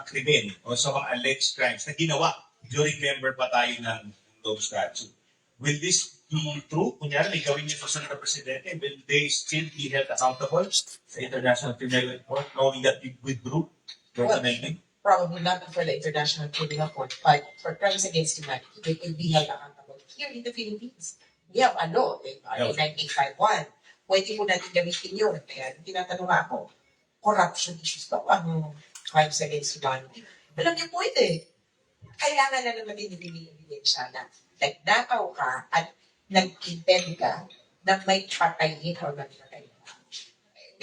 krimen o sa mga alleged crimes na ginawa during member pa tayo ng Rome Statute. Will this be true? Kunyari, may gawin niyo sa Presidente, will they still be held accountable sa International Criminal Court knowing that we withdrew their amendment? Probably not for the International Criminal Court, but for crimes against humanity, they will be held accountable here in the Philippines. We have a law, in 1951. Pwede po natin gamitin yun. Kaya tinatanong ako, corruption issues ba ang crimes against humanity? Alam niyo, pwede. Kailangan na naman din ibigay ebidensya na nagnakaw ka at nag-intend ka na may patayin o nagpatayin ka.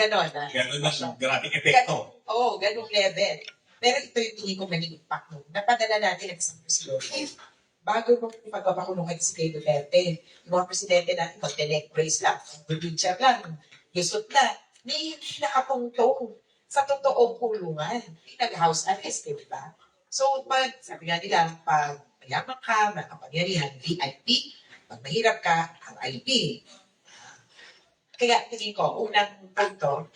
Ganon na. Ganon ang grabing epekto. Oo, ganong level. Pero ito yung tingin ko naging impact nun. Napadala natin ang isang presidente. Bago nung pagpapakulungan si Kay Duterte, yung mga presidente natin, mag-delect brace lang, mag-wheelchair lang, lusot na, hindi nakapungtong sa totoong kulungan. Nag-house arrest, di ba? So, sabi nga nila, pag mayaman ka, makapangyarihan, VIP, pag mahirap ka, ang IP. Kaya tingin ko, unang punto,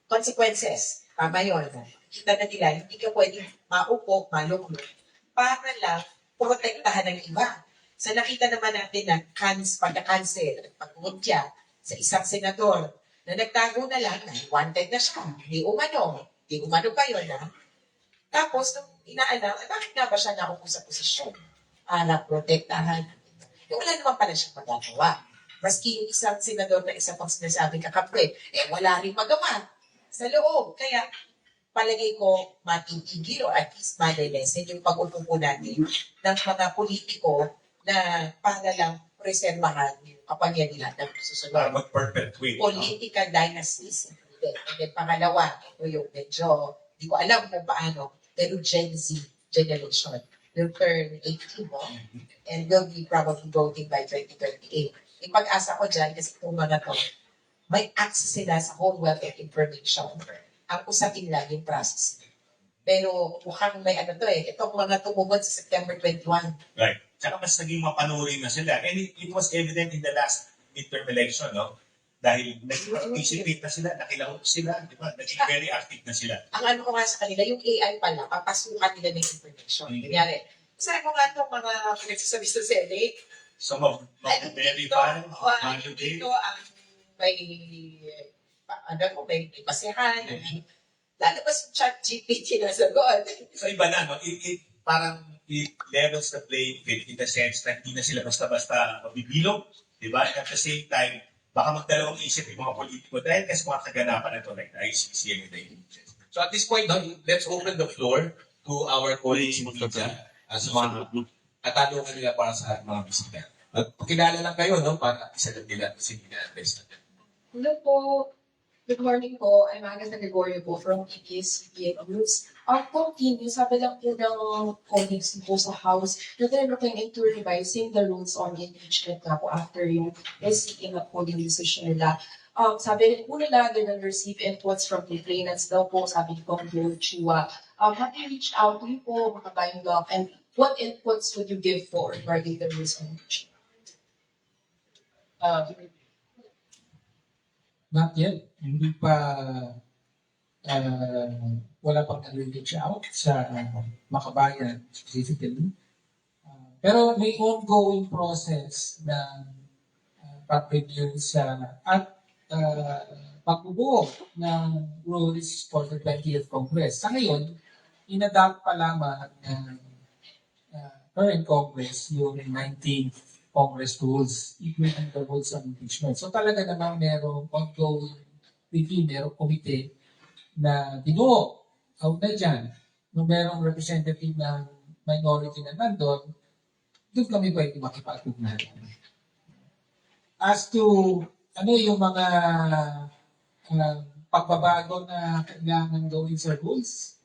consequences. Tama yun. Kita na nila, hindi ka pwedeng maupo, maluklok, para lang protektahan ng iba. Sa nakita naman natin na pagka-cancel, pag-ngutya sa isang senador na nagtago na lang, wanted na siya, di umano pa yun, ha? Tapos, nung inaalam, bakit nga ba siya naupo sa posisyon? Protektahan. Wala naman pala siya magagawa. Maski yung isang senador na isa pang sinasabing kakapre, wala rin magawa sa loob. Kaya, palagay ko, matitigil o at least malilesen yung pag-upo natin ng mga politiko na para lang preservahan yung kapangyarihan ng susunod. Para mag-perpetuate. Political dynasties. And then pangalawa, ito yung medyo, di ko alam kung paano, pero Gen Z generation will turn 18 mo and will be probably voting by 2028. Yung pag-asa ko dyan, kasi itong mga to, may access sila sa whole wealth of information. Ang usapin lang yung process. Pero mukhang may itong mga tumubod sa September 21. Right. Tsaka mas naging mapanuri na sila. And it was evident in the last midterm election, no? Dahil nag-participate na sila, nakilahok sila, di ba? Naging very active na sila. Ang ano ko nga sa kanila, yung AI pala, papasukan nila ng information. Kunyari, sabi ko nga itong mga pinagsasabi sa Senate, Some of very fun, dito ang may basehan, lalabas yung chat GPT na sagot. So iba na, no? Parang it levels the playing field in the sense na hindi na sila basta-basta mabibilog, di ba? At the same time, baka magdalawang isip yung mga politiko dahil kasi mga kaganapan na ito like the ICC and the agencies. So at this point, let's open the floor to our colleagues in media as mga katanungan nila para sa mga bisita. At pakilala lang kayo, no? Para isa lang nila kasi nila-address natin. Hello po. Good morning po. I'm Agatha Gregorio po from PBS-CBN News. Ang continue, sabi lang po ng colleagues po sa House na they're looking into revising the rules on impeachment na po after yung SCA na po yung decision nila. Sabi rin po nila, they're gonna receive inputs from complainants daw po, sabi ni Kong Bill Chua. Have you reached out to you po, mga buying law, and what inputs would you give for regarding the rules on impeachment? Not yet. Hindi pa, wala pang reach out sa makabayan specifically. Pero may ongoing process na pag-review at pagbubuo ng rules for the 20th Congress. Sa ngayon, inadapt pa lamang ng current Congress yung 19th Congress rules, including the rules on impeachment. So talaga namang merong ongoing review, merong komite na binuo. Kaugnay dyan, nung merong representative ng minority na nandun, doon kami pwede makipag-ugnayan. As to ano yung mga pagbabago na kailangan gawin sa rules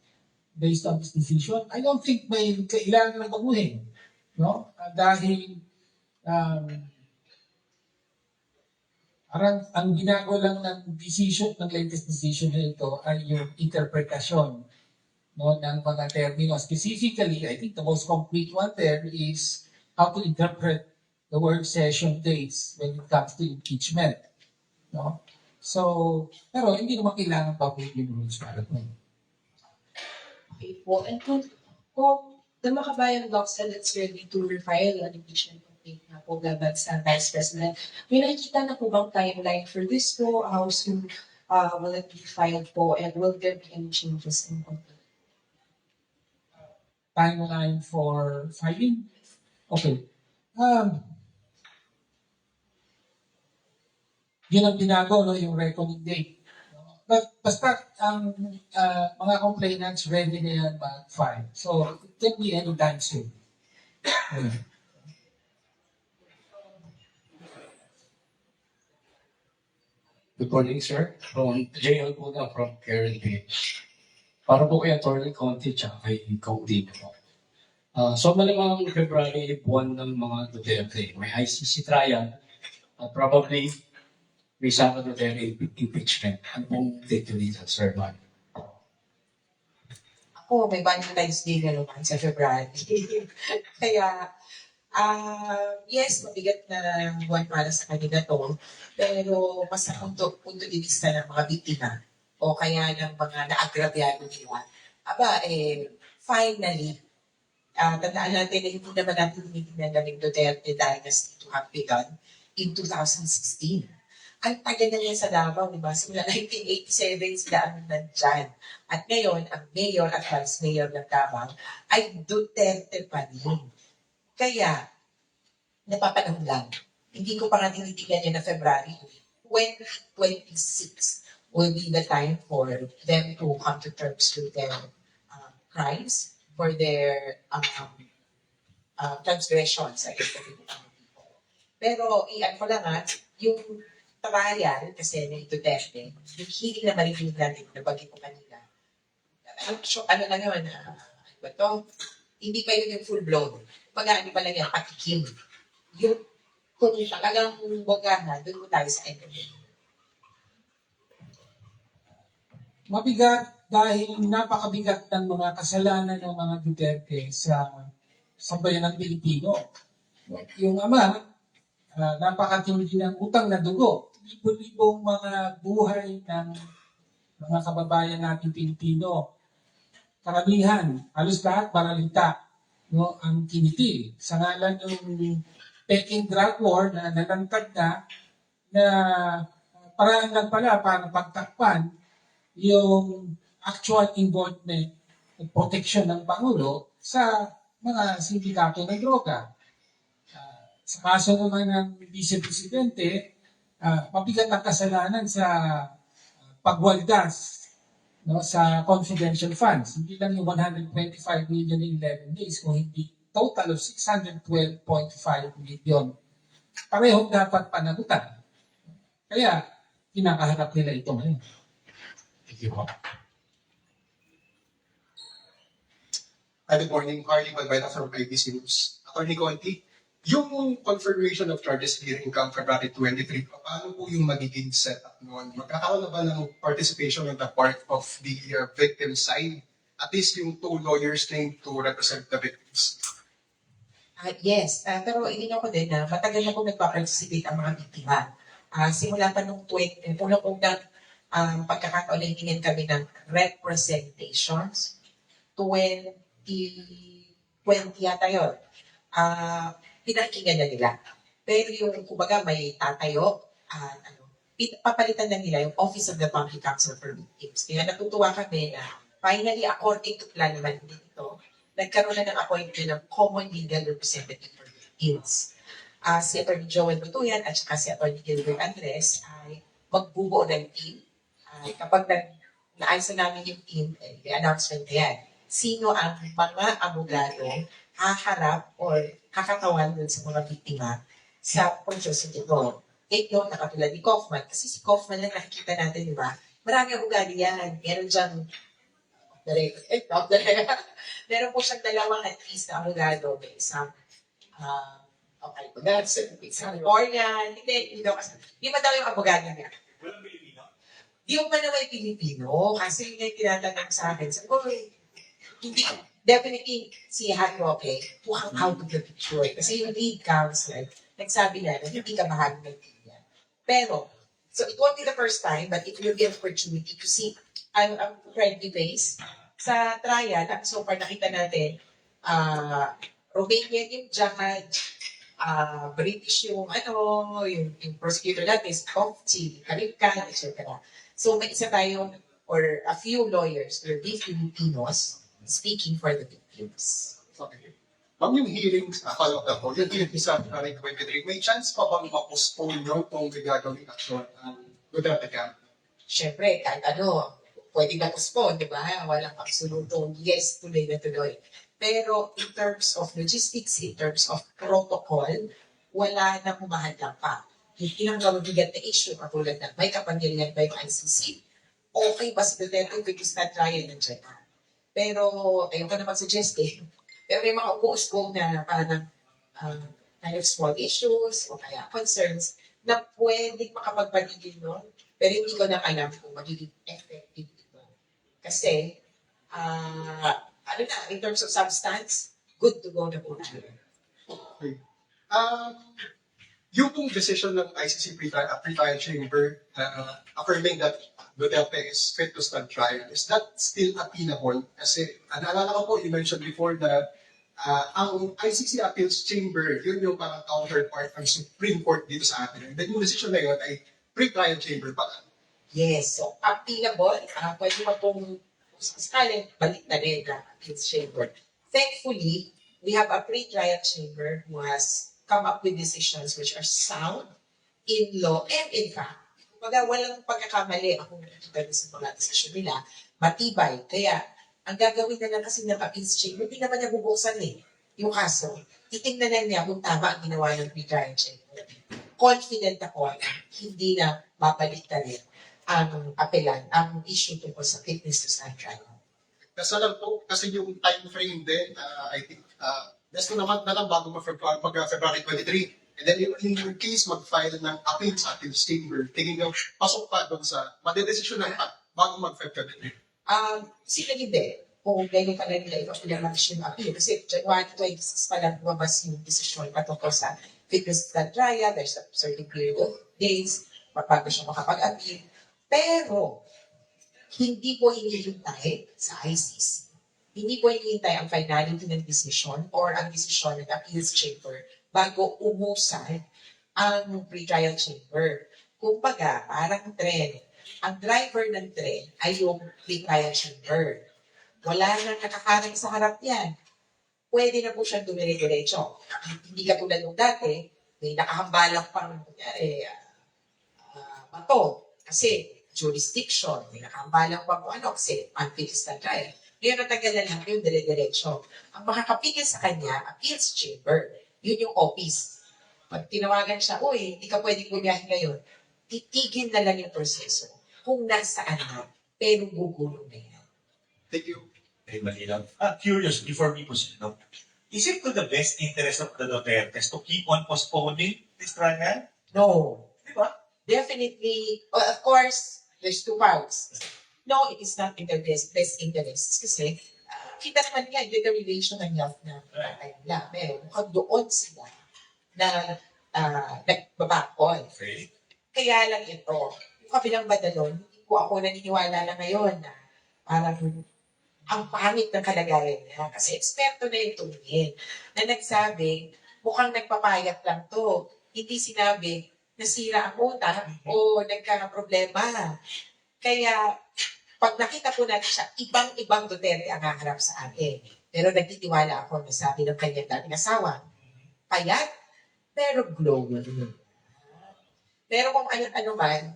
based on this decision, I don't think may kailangan ng baguhin. No? Dahil ang ginagawa lang ng decision, ng latest decision na ito ay yung interpretasyon, no, ng mga termino. Specifically, I think the most complete one there is how to interpret the work session dates when it comes to impeachment. No? So, pero hindi naman kailangan pa yung rules para ito. Okay po. And kung the Makabayan Doc said it's ready to refile an impeachment complaint na po laban sa Vice President, may nakikita na po bang timeline for this po? How soon will it be filed po? And will there be any changes in complaint? Timeline for filing? Okay. Yun ang binago, no, yung reckoning date. But basta ang mga complainants ready na yan mag-file. So, it can be anytime soon. Good morning, sir. From JL po na from Karen Bay. Para po kay Attorney Conti tsaka kay Conti po. So malamang February, buwan ng mga Duterte. May ICC trial at probably may Sara Duterte impeachment. Ano pong take nito, sir? Ako, may Valentine's Day na naman sa February. Kaya, yes, mabigat na buwan para sa kanila to. Pero mas sa punto de vista ng mga biktima o kaya ng mga naagrabyado nila, finally, tandaan natin na hindi naman natin hinihingan ng Duterte dynasty to have begun in 2016. Ang tagal na niya sa Davao, di ba? Simula 1987 sila ang nandyan. At ngayon, ang mayor at vice mayor ng Davao ay Duterte pa rin. Kaya, napapanahon lang. Hindi ko pa nga tinitignan niya na February 2026 will be the time for them to come to terms with their crimes, for their transgressions against the people. Pero, iyan ko lang yung trial kasi ni Duterte, yung hiling na marinig natin na bagay ko kanina. Ano na naman, hindi pa yun yung full-blown. Pag-ano pa lang yan, patikim. Yung kung talagang bogana, doon mo tayo sa end. Mabigat dahil napakabigat ng mga kasalanan ng mga Duterte sa sambayan ng Pilipino. Yung ama, napakatindi ng utang na dugo. Libo-libong mga buhay ng mga kababayan natin Pilipino. Karamihan, halos lahat paralita, no, ang kinitil. Sa ngalan ng Peking drug war na nalantad na paraan lang pala para pagtakpan yung actual involvement at protection ng Pangulo sa mga sindikato ng droga. Sa kaso naman ng Vice Presidente, mabigat ang kasalanan sa pagwaldas, no, sa confidential funds. Hindi lang yung 125 million in 11 days, kung hindi total of 612.5 million. Parehong dapat panagutan. Kaya, kinakaharap nila ito ngayon. Thank you po. Good morning, Harley Malbaita from IBC News. Attorney Conti, yung confirmation of charges hearing come February 23, paano po yung magiging setup noon? Magkakaroon na ba ng participation on the part of the victim side? At least yung two lawyers named to represent the victims. Yes, pero ilinaw ko din na matagal na po nagpa-participate ang mga biktima. Simula pa nung unang-unang pagkakataon na hingin kami ng representations, 2020 yata yun. Pinakinggan na nila. Pero yung, kumbaga, may tatayo, papalitan na nila yung Office of the Public Counsel for Victims. Kaya natutuwa kami na finally, according to plan naman dito, nagkaroon na ng appointment ng Common Legal Representative for Victims. Si Atty. Joel Butuyan at saka si Atty. Gilbert Andres ay magbubuo ng team. Kapag naayos na namin yung team, may announcement na yan. Sino ang mga abogado haharap or kakatawan dun sa mga biktima sa proseso nito. Take note na katulad ni Kaufman. Kasi si Kaufman lang nakikita natin, di ba? Marami abogado yan. Meron dyan, meron po siyang dalawang at least na abogado. May isang, isang Organ. Hindi daw kasi. Di ba daw yung abogado niya? Walang Pilipino? Di mo pa naman Pilipino. Kasi yun yung tinatanong sa akin. Sabi ko, hindi, definitely si Harry Roque, walk out of the picture. Kasi yung lead counsel, nagsabi na hindi ka mahal ng niya. Pero, so it won't be the first time, but it will be an opportunity to see a friendly face sa trial, so far nakita natin, Romanian yung judge, British yung prosecutor natin, Kofchi, Karikan, etc. So may isa tayo, or a few lawyers, or the Filipinos, speaking for the victims. Okay. Ma'am, yung hearings, follow up ako, yung hearing sa February 23, may chance pa bang ma-postpone nyo kung may gagawing action ang Duterte camp? Siyempre, kahit pwede na postpone, di ba? Walang absolutong yes, tuloy na tuloy. Pero in terms of logistics, in terms of protocol, wala na humahadlang pa. Yung pinanggabigat na issue, katulad ng may kapangyarihan ba yung ICC, okay ba si Duterte because na trial nandiyan na. Pero, ayun ko na mag-suggest eh. Pero may mga upo-uspo na parang kind of small issues o kaya concerns na pwedeng makapagpatigil nun. Pero hindi ko na alam kung magiging effective ito. Kasi, in terms of substance, good to go na po. Okay. Yung pong decision ng ICC pre-trial chamber affirming that Duterte is fit to stand trial, is that still appealable? Kasi, naalala ko po, you mentioned before that ang ICC Appeals Chamber, yun yung parang counterpart ng Supreme Court dito sa atin. And then yung decision na yun ay pre-trial chamber pa lang. Yes, so appealable, pwede mo pong sakaling balik na rin na appeals chamber. Thankfully, we have a pre-trial chamber who has come up with decisions which are sound in law and in fact. Kumbaga, walang pagkakamali akong nakikita sa mga desisyon nila, matibay. Kaya, ang gagawin na lang kasi ng appeals chamber, hindi naman niya bubuksan yung kaso. Titingnan na niya kung tama ang ginawa ng pre-trial chamber. Confident ako na hindi na babalik na rin ang apelan, ang issue tungkol sa fitness to stand trial. Kasi lang po, kasi yung time frame din, I think, next naman na lang bago February 23. And then in your case, mag-file ng appeal sa appeals chamber, tingin nyo, pasok pa doon sa, madedesisyon na bago mag-February 23. Sila hindi. Kung gano'n pala nila ipapilamash yung appeal. Kasi January 26 pa lang lumabas yung desisyon patungkol sa fitness to stand trial, there's a certain period of days, bago siya makapag-appeal. Pero, hindi po hinihintay sa ICC. Hindi po hinihintay ang finality ng decision or ang decision ng appeals chamber bago umusad ang pre-trial chamber. Kumbaga, parang tren. Ang driver ng tren ay yung pre-trial chamber. Wala nang nakakarang sa harap yan. Pwede na po siyang dumire-diretso. Hindi katulad ng dati, may nakahambalang pang bato. Kasi jurisdiction, may nakahambalang pang kasi unfit to stand trial. Ngayon natagal na lang yung dire-diretso. Ang makakapigil sa kanya, appeals chamber. Yun yung office. Pag tinawagan siya, uy, hindi ka pwedeng bumiyahin ngayon, titigil na lang yung proseso kung nasaan na, pero gugulong na yan. Thank you. Very malinaw. Curious, before we proceed, no? Is it to the best interest of the Dutertes to keep on postponing this trial? No. Di ba? Definitely, of course, there's two parts. No, it is not in their best interests. Kasi, kita naman nga, yung relation ng health na patay nila. Pero mukhang doon sila na nagbabakol. Okay. Kaya lang ito, yung kabilang badalon, hindi ko ako naniniwala na ngayon na parang ang pangit ng kalagayan niya. Kasi eksperto na yung tumingin na nagsabi, mukhang nagpapayat lang to. Hindi sinabi, nasira ang utak o nagkakaproblema. Kaya, pag nakita po natin siya, ibang-ibang Duterte ang haharap sa akin. Pero nagtitiwala ako na sabi ng kanyang dating asawa, payat, pero glowing. Pero kung ano man,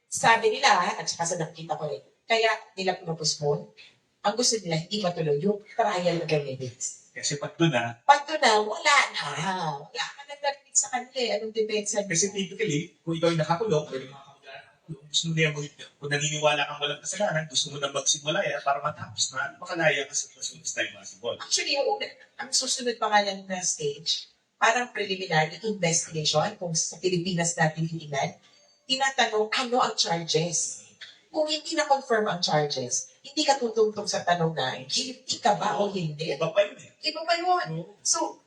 sabi nila, at saka sa nakita ko rin, kaya nila pinapostpone, ang gusto nila, hindi matuloy yung trial ng candidates. Kasi pag doon na, Pag doon na, wala na. Wala ka nang narinig sa kanila. Anong depensa niya? kasi typically, kung ikaw ay nakakulong, or yung mga kamag-anak, gusto mo niya, kung naniniwala kang walang kasalanan, gusto mo na magsimula yan para matapos na, makalaya ka sa as time possible. Actually, yung ang susunod pa nga lang na stage, parang preliminary investigation, kung sa Pilipinas natin titingnan, tinatanong ano ang charges. Kung hindi na-confirm ang charges, hindi ka tutungtong sa tanong na, guilty ka ba o hindi? Iba pa yun eh. Iba pa yun. So,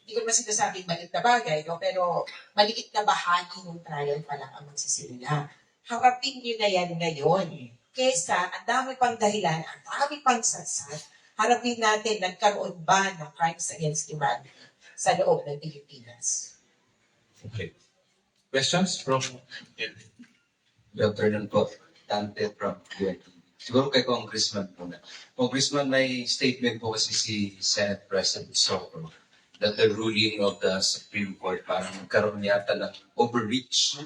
hindi ko naman sinasabing maliit na bagay, no? Pero maliit na bahagi ng trial pa lang ang magsisimula. Harapin nyo na yan ngayon. kesa ang dami pang dahilan, ang dami pang sadsad, harapin natin nagkaroon ba ng crimes against humanity sa loob ng Pilipinas. Okay. Questions from Good afternoon po. Dante from UNT. Siguro kay Congressman muna. Congressman, may statement po kasi si Senate President Soto that the ruling of the Supreme Court parang nagkaroon yata ng overreach.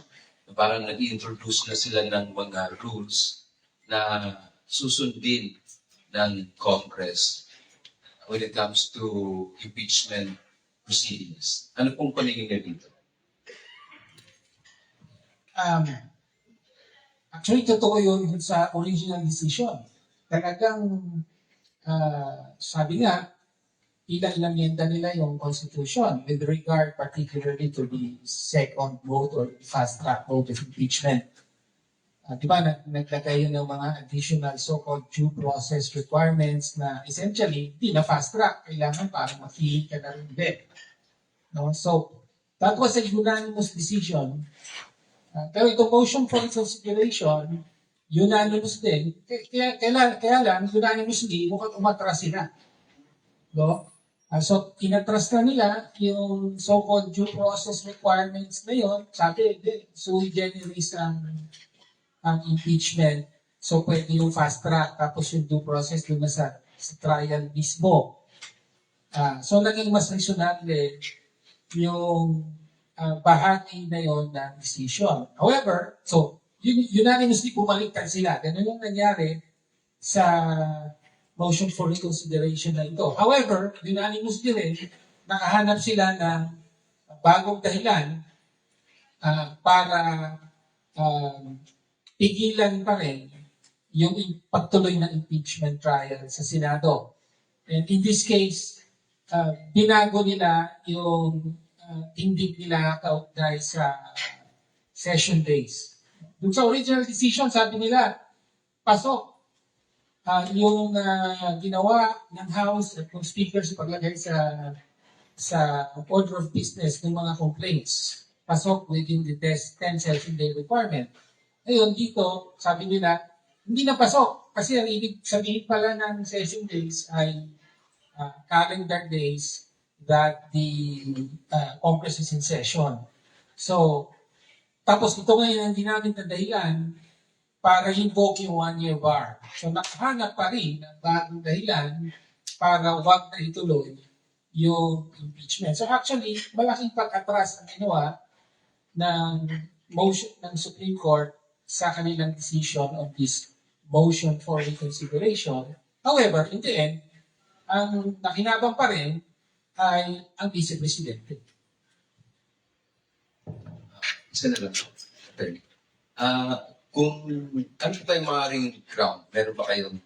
Parang nag-introduce na sila ng mga rules na susundin ng Congress when it comes to impeachment proceedings. Ano pong paningin niyo dito? Actually, totoo yun sa original decision. Talagang, sabi nga, ilang-ilamyenda nila yung Constitution with regard particularly to the second vote or fast-track vote of impeachment. Di ba, naglagay yun ng mga additional so-called due process requirements na essentially, di na fast-track. Kailangan parang ma-feeling ka na rin din. No? So, that was a unanimous decision. Pero itong motion for reconsideration, unanimous din. Kaya lang, unanimously, mukhang umatras sila. No? So, inatras na nila yung so-called due process requirements na yun. Sabi, sui generis ang impeachment. So, pwede yung fast track, tapos yung due process doon na sa trial mismo. So, naging mas reasonable yung bahagi na yon ng decision. However, so, unanimously bumaliktad sila. Ganun yung nangyari sa motion for reconsideration na ito. However, unanimously rin, nakahanap sila ng bagong dahilan para pigilan pa rin yung pagtuloy ng impeachment trial sa Senado. And in this case, binago nila yung hindi nila kaugnay sa session days. Doon sa original decision, sabi nila, pasok yung ginawa ng House at ng Speaker sa paglagay sa order of business ng mga complaints. Pasok within the 10 session day requirement. Ngayon, dito, sabi nila, hindi na pasok. Kasi ang ibig sabihin pala ng session days ay calendar days that the Congress is in session. So, tapos ito ngayon ang ginamit na dahilan para invoke yung one-year bar. So, nakahanap pa rin ng bagong dahilan para wag na ituloy yung impeachment. So, actually, malaking pag-atras ang ginawa ng motion ng Supreme Court sa kanilang decision on this motion for reconsideration. However, in the end, ang nakinabang pa rin ay ang Vice Presidente. Isa na lang po, attorney. Kung ano pa yung maaaring ground, meron ba kayong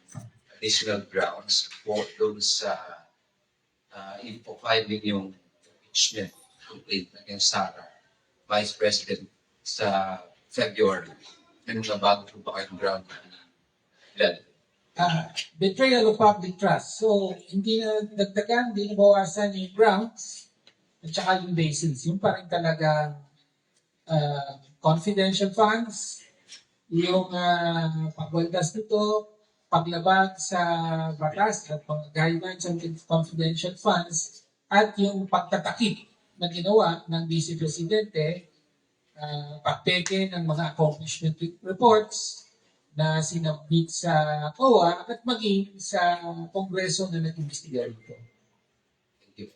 additional grounds for doon sa filing yung impeachment complaint against Sarah, Vice President, sa February? Meron na bago pa kayong ground na Betrayal of public trust. So, hindi na dagdagan, hindi na bawasan yung grounds at saka yung basis. Yung parang talagang confidential funds, yung pagwaldas nito, paglabag sa batas at mga guidelines on confidential funds, at yung pagtatakip na ginawa ng Vice Presidente, pagpeke ng mga accomplishment reports na sinabit sa COA at maging sa Kongreso na nag-imbestiga ito. Thank you.